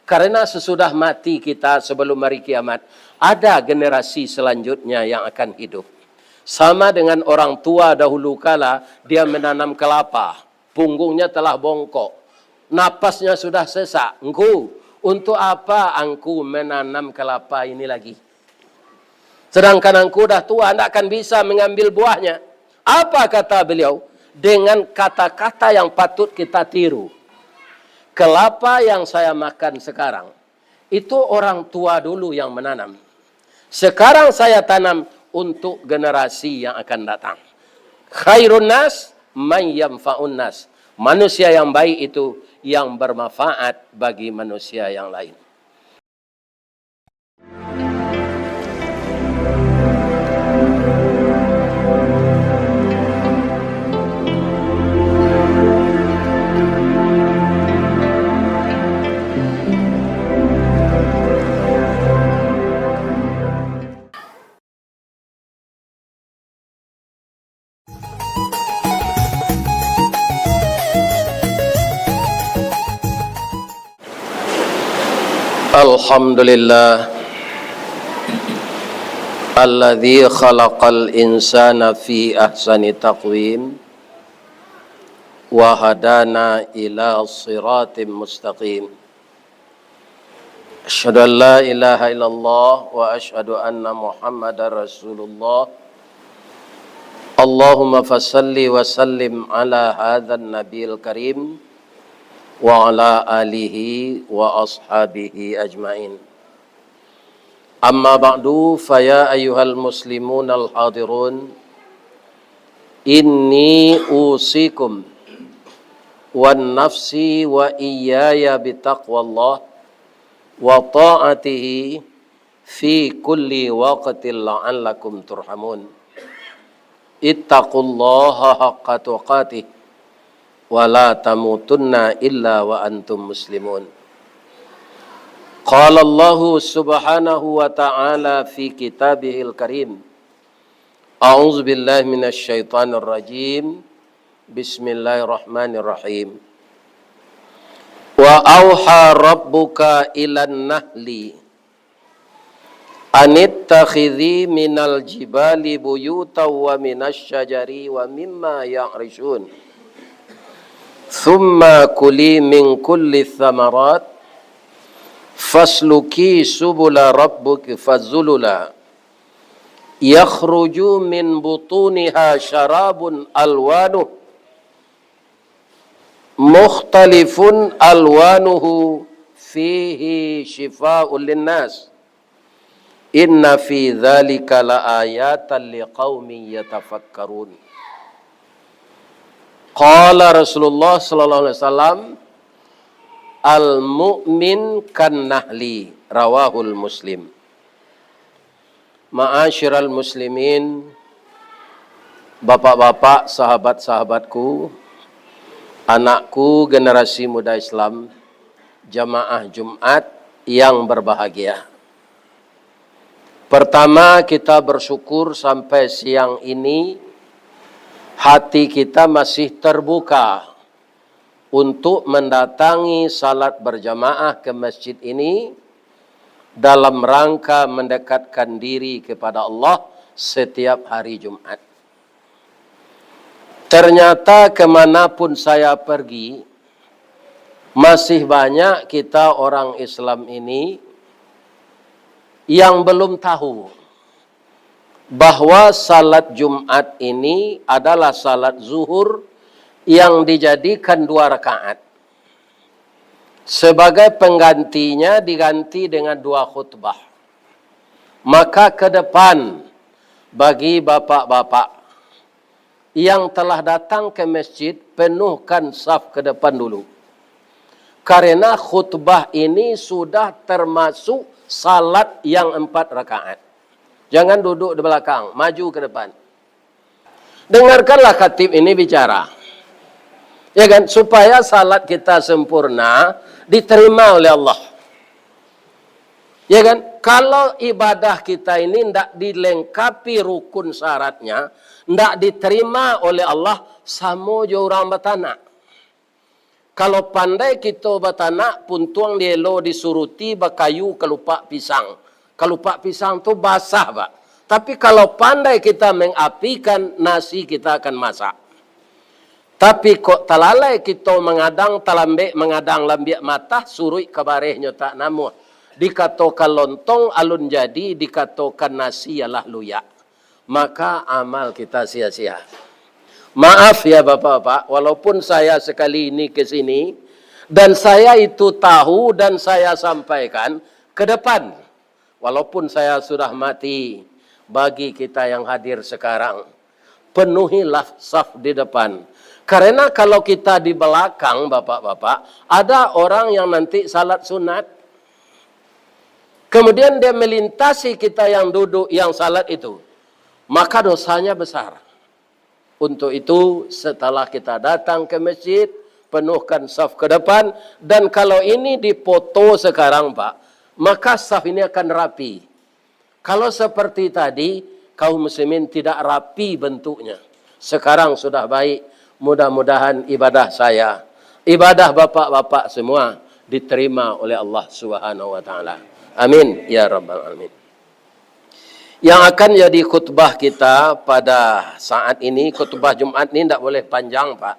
Karena sesudah mati kita sebelum hari kiamat, ada generasi selanjutnya yang akan hidup. Sama dengan orang tua dahulu kala, dia menanam kelapa. Punggungnya telah bongkok. Napasnya sudah sesak. Engkau, untuk apa engkau menanam kelapa ini lagi? Sedangkan engkau dah tua, tidak akan bisa mengambil buahnya. Apa kata beliau? Dengan kata-kata yang patut kita tiru. Kelapa yang saya makan sekarang, itu orang tua dulu yang menanam. Sekarang saya tanam untuk generasi yang akan datang. Khairun nas man yanfa'un nas. Manusia yang baik itu yang bermanfaat bagi manusia yang lain. Alhamdulillah alladzi khalaqal insana fi ahsani taqwim wa hadana ila siratim mustaqim. Asyhadu an la ilaha illallah wa asyhadu anna Muhammadar Rasulullah. Allahumma fasalli wa sallim ala hadzal nabiyil karim wa ala alihi wa ashabihi ajmain. Amma ba'du, faya ayyuhal muslimun al-hadirun, inni usikum wan nafsi wa iyaya bitaqwallah wa ta'atihi fi kulli waqtin la'allakum turhamun. Ittaqullaha haqqa tuqatih wa la tamutunna illa wa antum muslimun. Qala Allah subhanahu wa ta'ala fi kitabihil karim. A'udzu billahi minasy syaithanir rajim. Bismillahirrahmanirrahim. Wa auha rabbuka ilan nahli anittakhidhi minal jibali buyutan wa minasy syajari wa mimma ya'rishun. Thumma kuli min kulli thamarat fasluki subula rabbuki fazulula yakhruju min butuniha syarabun alwanuh mukhtalifun alwanuhu fihi shifaa'un linnas inna fi dzalika laayatan liqaumin yatafakkarun. Qala Rasulullah sallallahu alaihi wasallam, al-mu'min kan nahli, rawahul Muslim. Ma'asyiral muslimin, bapak-bapak, sahabat-sahabatku, anakku generasi muda Islam, jamaah Jumat yang berbahagia. Pertama, kita bersyukur sampai siang ini hati kita masih terbuka untuk mendatangi salat berjamaah ke masjid ini dalam rangka mendekatkan diri kepada Allah setiap hari Jumat. Ternyata kemanapun saya pergi, masih banyak kita orang Islam ini yang belum tahu bahwa salat Jumat ini adalah salat zuhur yang dijadikan 2 rakaat. Sebagai penggantinya diganti dengan 2 khutbah. Maka ke depan bagi bapak-bapak yang telah datang ke masjid, penuhkan saf ke depan dulu. Karena khutbah ini sudah termasuk salat yang 4 rakaat. Jangan duduk di belakang, maju ke depan. Dengarkanlah khatib ini bicara. Ya kan, supaya salat kita sempurna, diterima oleh Allah. Ya kan, kalau ibadah kita ini tidak dilengkapi rukun syaratnya, tidak diterima oleh Allah, sama je orang bertanah. Kalau pandai kita batanak, puntuang dielo disuruti bakayu kelupak pisang. Kelupak pisang tu basah, Pak. Tapi kalau pandai kita mengapikan, nasi kita akan masak. Tapi kok talalai kita mengadang talambek mengadang lambiak mata surui kabarehnya tak namu. Dikatakan lontong alun jadi, dikatakan nasi ialah luyak. Maka amal kita sia-sia. Maaf ya Bapak-bapak, walaupun saya sekali ini ke sini dan saya itu tahu dan saya sampaikan ke depan. Walaupun saya sudah mati, bagi kita yang hadir sekarang, penuhilah saf di depan. Karena kalau kita di belakang, Bapak-bapak, ada orang yang nanti salat sunat. Kemudian dia melintasi kita yang duduk, yang salat itu. Maka dosanya besar. Untuk itu, setelah kita datang ke masjid, penuhkan saf ke depan. Dan kalau ini dipoto sekarang, Pak, maka saf ini akan rapi. Kalau seperti tadi, kaum muslimin tidak rapi bentuknya. Sekarang sudah baik. Mudah-mudahan ibadah saya, ibadah bapak-bapak semua diterima oleh Allah Subhanahu wa taala. Amin ya rabbal alamin. Yang akan jadi khutbah kita pada saat ini, khutbah Jumat ini tidak boleh panjang, Pak.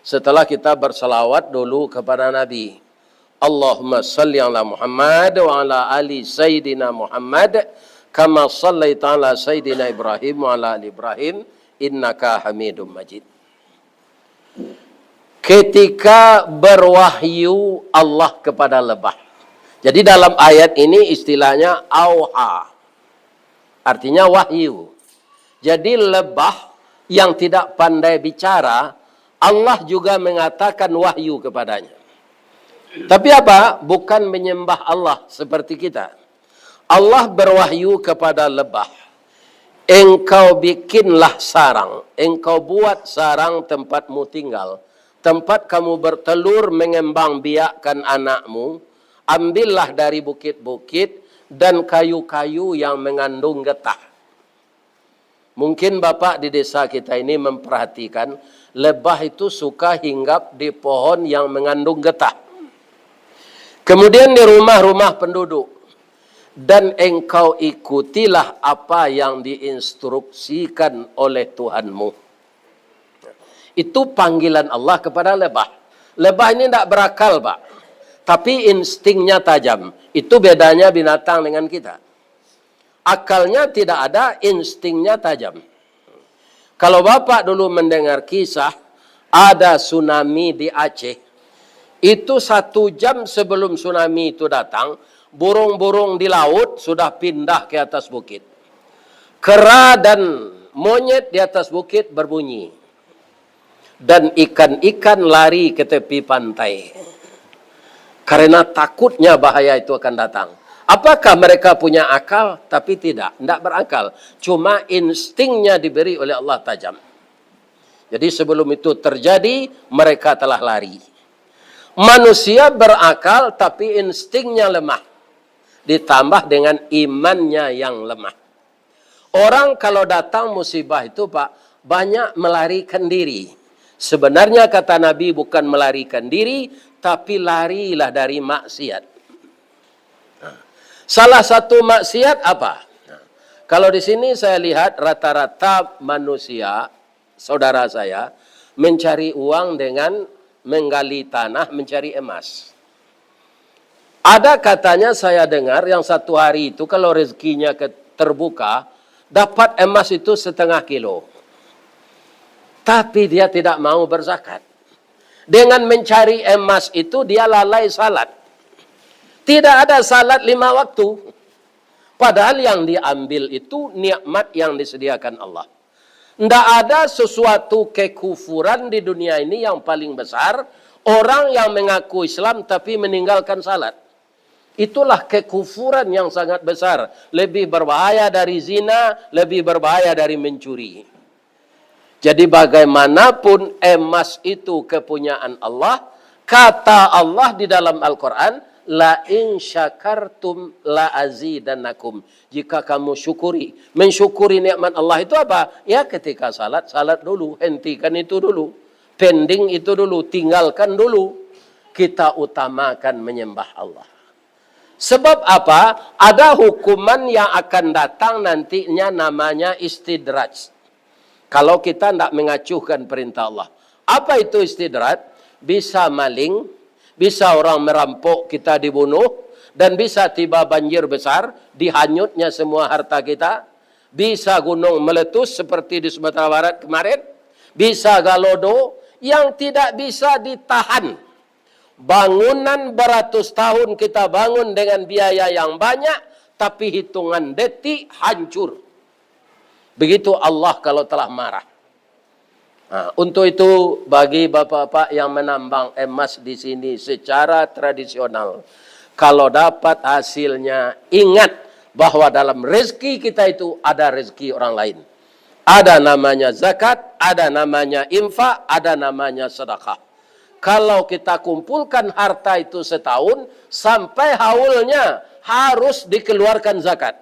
Setelah kita berselawat dulu kepada Nabi. Allahumma salli ala Muhammad wa ala ali Sayyidina Muhammad kama sallaita ala Sayyidina Ibrahim wa ala ali Ibrahim innaka Hamidum Majid. Ketika berwahyu Allah kepada lebah. Jadi dalam ayat ini istilahnya auha. Artinya wahyu. Jadi lebah yang tidak pandai bicara, Allah juga mengatakan wahyu kepadanya. Tapi apa? Bukan menyembah Allah seperti kita. Allah berwahyu kepada lebah. Engkau bikinlah sarang. Engkau buat sarang tempatmu tinggal. Tempat kamu bertelur mengembang biakkan anakmu. Ambillah dari bukit-bukit dan kayu-kayu yang mengandung getah. Mungkin Bapak di desa kita ini memperhatikan, lebah itu suka hinggap di pohon yang mengandung getah. Kemudian di rumah-rumah penduduk. Dan engkau ikutilah apa yang diinstruksikan oleh Tuhanmu. Itu panggilan Allah kepada lebah. Lebah ini tidak berakal, Pak. Tapi instingnya tajam. Itu bedanya binatang dengan kita. Akalnya tidak ada, instingnya tajam. Kalau Bapak dulu mendengar kisah, ada tsunami di Aceh. Itu 1 jam sebelum tsunami itu datang, burung-burung di laut sudah pindah ke atas bukit. Kera dan monyet di atas bukit berbunyi. Dan ikan-ikan lari ke tepi pantai. Karena takutnya bahaya itu akan datang. Apakah mereka punya akal? Tapi tidak berakal. Cuma instingnya diberi oleh Allah tajam. Jadi sebelum itu terjadi, mereka telah lari. Manusia berakal tapi instingnya lemah. Ditambah dengan imannya yang lemah. Orang kalau datang musibah itu, Pak, banyak melarikan diri. Sebenarnya kata Nabi bukan melarikan diri, tapi larilah dari maksiat. Salah satu maksiat apa? Kalau di sini saya lihat rata-rata manusia, saudara saya, mencari uang dengan menggali tanah, mencari emas. Ada katanya saya dengar yang 1 hari itu kalau rezekinya terbuka, dapat emas itu 1/2 kilo. Tapi dia tidak mau berzakat. Dengan mencari emas itu dia lalai salat. Tidak ada salat 5 waktu. Padahal yang diambil itu nikmat yang disediakan Allah. Tidak ada sesuatu kekufuran di dunia ini yang paling besar. Orang yang mengaku Islam tapi meninggalkan salat. Itulah kekufuran yang sangat besar. Lebih berbahaya dari zina, lebih berbahaya dari mencuri. Jadi bagaimanapun emas itu kepunyaan Allah, kata Allah di dalam Al-Quran, la in syakartum la azidannakum. Jika kamu syukuri, mensyukuri nikmat Allah itu apa? Ya ketika salat dulu, hentikan itu dulu. Pending itu dulu, tinggalkan dulu. kita utamakan menyembah Allah. Sebab apa? Ada hukuman yang akan datang nantinya namanya istidraj. Kalau kita tidak mengacuhkan perintah Allah. Apa itu istidraj? Bisa maling, bisa orang merampok kita dibunuh, dan bisa tiba banjir besar, dihanyutnya semua harta kita. Bisa gunung meletus seperti di Sumatera Barat kemarin. Bisa galodo yang tidak bisa ditahan. Bangunan beratus tahun kita bangun dengan biaya yang banyak, tapi hitungan detik hancur. Begitu Allah kalau telah marah. Nah, untuk itu bagi bapak-bapak yang menambang emas di sini secara tradisional, kalau dapat hasilnya, ingat bahwa dalam rezeki kita itu ada rezeki orang lain. Ada namanya zakat, ada namanya infak, ada namanya sedekah. Kalau kita kumpulkan harta itu setahun, sampai haulnya harus dikeluarkan zakat.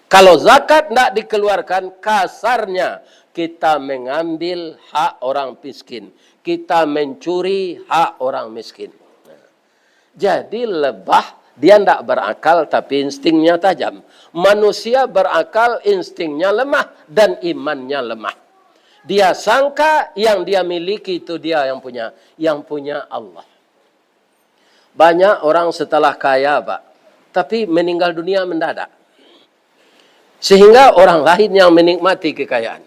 Kalau zakat tidak dikeluarkan, kasarnya kita mengambil hak orang miskin. Kita mencuri hak orang miskin. Jadi lebah, dia tidak berakal tapi instingnya tajam. Manusia berakal, instingnya lemah dan imannya lemah. Dia sangka yang dia miliki itu dia yang punya Allah. Banyak orang setelah kaya, Pak, tapi meninggal dunia mendadak. Sehingga orang lain yang menikmati kekayaan.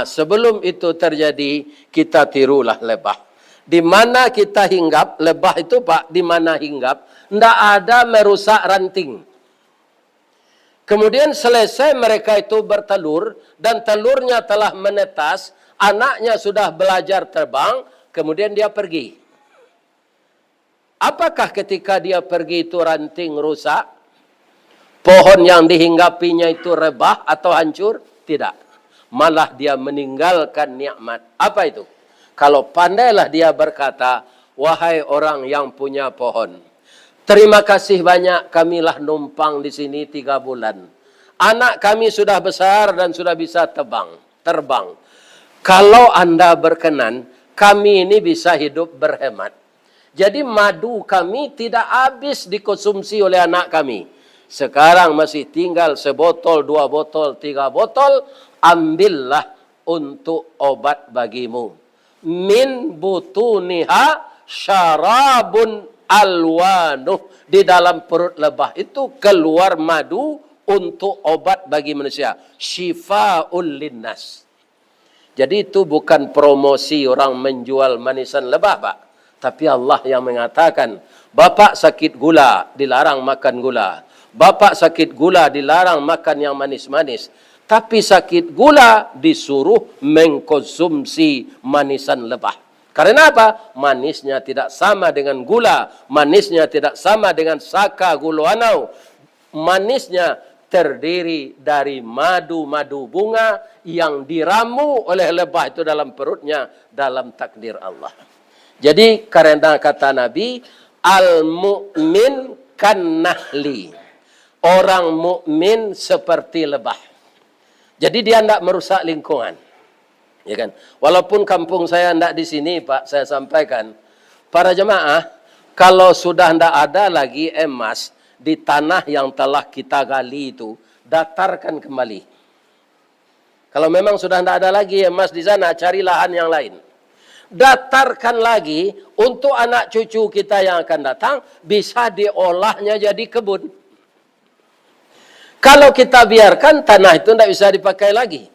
Sebelum itu terjadi, kita tirulah lebah. Di mana kita hinggap, lebah itu Pak, di mana hinggap, tidak ada merusak ranting. Kemudian selesai mereka itu bertelur, dan telurnya telah menetas, anaknya sudah belajar terbang, kemudian dia pergi. Apakah ketika dia pergi itu ranting rusak? Pohon yang dihinggapinya itu rebah atau hancur? Tidak. Malah dia meninggalkan nikmat. Apa itu? Kalau pandailah dia berkata, wahai orang yang punya pohon, terima kasih banyak, kamilah numpang di sini 3 bulan. Anak kami sudah besar dan sudah bisa terbang. Kalau Anda berkenan, kami ini bisa hidup berhemat. Jadi madu kami tidak habis dikonsumsi oleh anak kami. Sekarang masih tinggal sebotol, 2 botol, 3 botol, ambillah untuk obat bagimu. Min butuniha syarabun alwanuh. Di dalam perut lebah itu keluar madu untuk obat bagi manusia. Syifa'ul linnas. Jadi itu bukan promosi orang menjual manisan lebah, Pak. Tapi Allah yang mengatakan, bapak sakit gula, dilarang makan gula. Bapak sakit gula, dilarang makan yang manis-manis. Tapi sakit gula disuruh mengkonsumsi manisan lebah. Karena apa? Manisnya tidak sama dengan gula. Manisnya tidak sama dengan saka guluanau. Manisnya terdiri dari madu-madu bunga yang diramu oleh lebah itu dalam perutnya dalam takdir Allah. Jadi karena kata Nabi, al-mu'min kan nahli. Orang mukmin seperti lebah. Jadi dia tidak merusak lingkungan. Ya kan? Walaupun kampung saya tidak di sini, Pak, saya sampaikan. Para jemaah, kalau sudah tidak ada lagi emas di tanah yang telah kita gali itu, datarkan kembali. Kalau memang sudah tidak ada lagi emas di sana, cari lahan yang lain. Datarkan lagi untuk anak cucu kita yang akan datang, bisa diolahnya jadi kebun. Kalau kita biarkan, tanah itu tidak bisa dipakai lagi.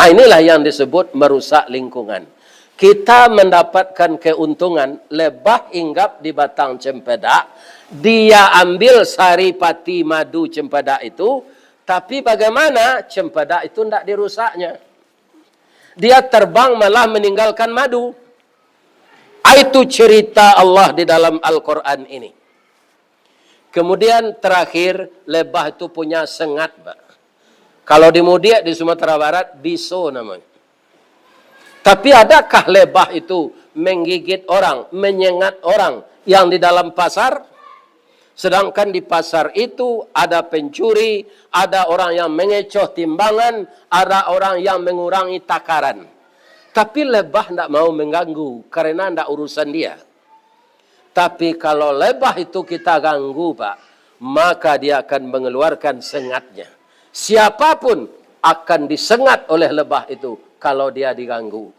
Inilah yang disebut merusak lingkungan. Kita mendapatkan keuntungan, lebah hinggap di batang cempedak, dia ambil saripati madu cempedak itu, tapi bagaimana cempedak itu tidak dirusaknya. Dia terbang malah meninggalkan madu. Itu cerita Allah di dalam Al-Quran ini. Kemudian terakhir, lebah itu punya sengat, Pak. Kalau di Mudiak di Sumatera Barat, biso namanya. Tapi adakah lebah itu menggigit orang, menyengat orang yang di dalam pasar? Sedangkan di pasar itu ada pencuri, ada orang yang mengecoh timbangan, ada orang yang mengurangi takaran. Tapi lebah tidak mau mengganggu karena tidak urusan dia. Tapi kalau lebah itu kita ganggu, Pak, maka dia akan mengeluarkan sengatnya. Siapapun akan disengat oleh lebah itu kalau dia diganggu.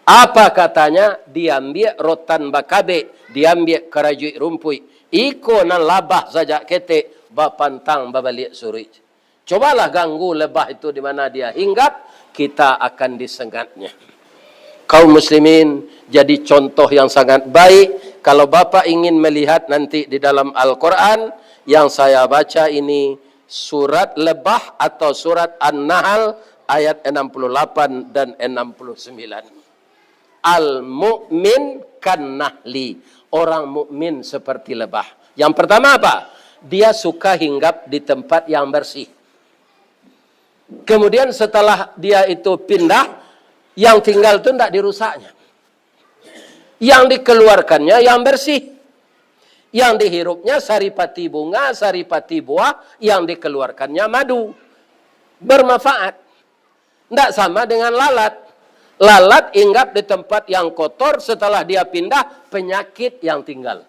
Apa katanya? Diambil rotan bakabe, diambil kerajuit rumpui. Iko nan labah saja ketik, bapantang babalik suri. Cobalah ganggu lebah itu di mana dia hinggap, kita akan disengatnya. Kaum muslimin, jadi contoh yang sangat baik. Kalau Bapak ingin melihat nanti di dalam Al-Quran, yang saya baca ini surat lebah atau surat An-Nahl ayat 68 dan 69. Al-mu'min kan-nahli. Orang mukmin seperti lebah. Yang pertama apa? Dia suka hinggap di tempat yang bersih. Kemudian setelah dia itu pindah, yang tinggal itu tidak dirusaknya. Yang dikeluarkannya yang bersih. Yang dihirupnya saripati bunga, saripati buah. Yang dikeluarkannya madu. Bermanfaat. Tidak sama dengan lalat. Lalat hinggap di tempat yang kotor, setelah dia pindah, penyakit yang tinggal.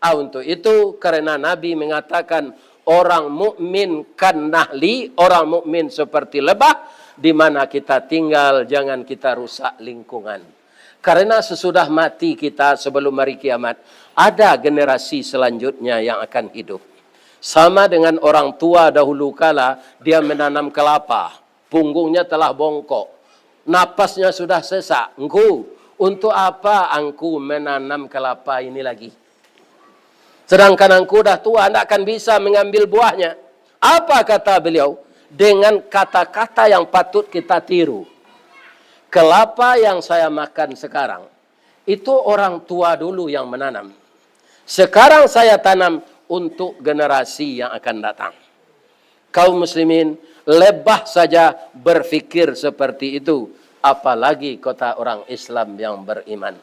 Untuk itu, karena Nabi mengatakan, orang mukmin kan nahli, orang mukmin seperti lebah, di mana kita tinggal, jangan kita rusak lingkungan. Karena sesudah mati kita sebelum hari kiamat, ada generasi selanjutnya yang akan hidup. Sama dengan orang tua dahulu kala, dia menanam kelapa, punggungnya telah bongkok. Napasnya sudah sesak. Engkau, untuk apa engkau menanam kelapa ini lagi? Sedangkan engkau dah tua, tidak akan bisa mengambil buahnya. Apa kata beliau? Dengan kata-kata yang patut kita tiru. Kelapa yang saya makan sekarang, itu orang tua dulu yang menanam. Sekarang saya tanam untuk generasi yang akan datang. Kaum muslimin, lebah saja berfikir seperti itu, apalagi kota orang Islam yang beriman.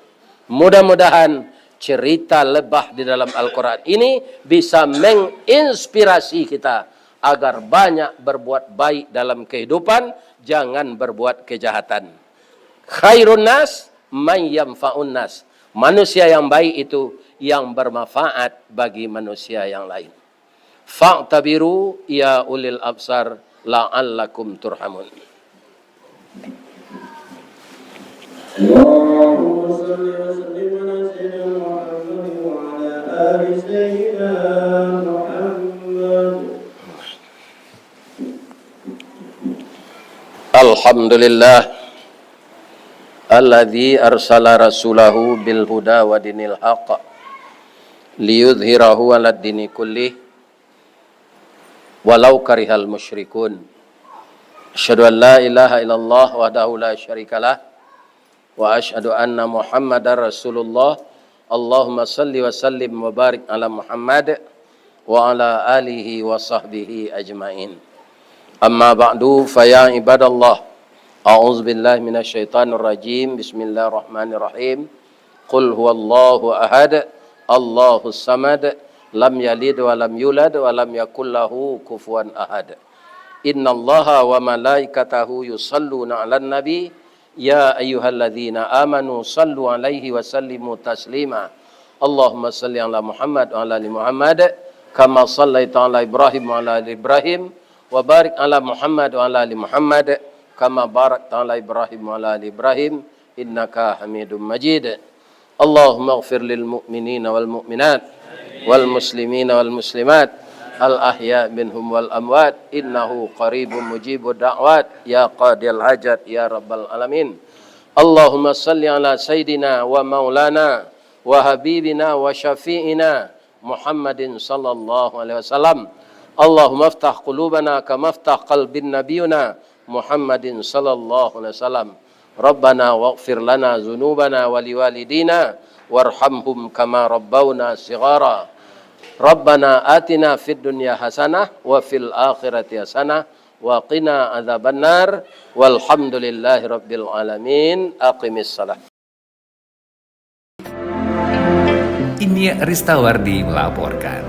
Mudah-mudahan cerita lebah di dalam Al-Quran ini bisa menginspirasi kita agar banyak berbuat baik dalam kehidupan, jangan berbuat kejahatan. Khairun nas man yamfa'un nas. Manusia yang baik itu yang bermanfaat bagi manusia yang lain. Fa'tabiru ya ulil absar la'allakum turhamun. Allahumma salli wa sallim ala sayyidina Muhammad wa ala ali sayyidina Muhammad. Alhamdulillah alladzi arsala rasulahu bil huda wa dinil haqq liyudhhirahu 'alad dini kullih walau karihal musyrikun. Asyhadu an la ilaha illallah wahdahu la syarikalah wa asyhadu anna Muhammadar Rasulullah. Allahumma salli wa sallim wa barik ala Muhammad wa ala alihi wa sahbihi ajmain. Amma ba'du fa ya ibadallah, a'udzu billahi minasyaitonir rajim. Bismillahirrahmanirrahim. Qul huwallahu ahad, Allahus samad, lam yalid wa lam yulad wa lam yakul lahu kufuwan ahad. Innallaha wa malaikatahu yusalluna 'alan nabi ya ayyuhalladzina amanu sallu 'alaihi wa sallimu taslima. Allahumma salli 'ala Muhammad wa 'ala ali Muhammad kama shallaita 'ala Ibrahim wa 'ala ali Ibrahim wa barik 'ala Muhammad wa 'ala ali Muhammad kama barakta 'ala Ibrahim wa 'ala ali Ibrahim innaka Hamidum Majid. Allahumma ighfir lil mu'minina wal mu'minat wal muslimina wal muslimat al ahya minhum wal amwat innahu qaribun mujibud da'wat ya qadil hajat ya rabbal alamin. Allahumma salli ala sayyidina wa maulana wa habibina wa syafi'ina Muhammadin sallallahu alaihi wasallam. Allahumma aftah qulubana kama aftah qalbin nabiyuna Muhammadin sallallahu alaihi wasallam. Rabbana waghfir lana dzunubana wa liwalidina warhamhum kama rabbawna shighara. Rabbana atina fid dunya hasanah wa fil akhirati hasanah wa qina adzabannar walhamdulillahi rabbil alamin. Aqimis salat. Ini Ristawardi melaporkan.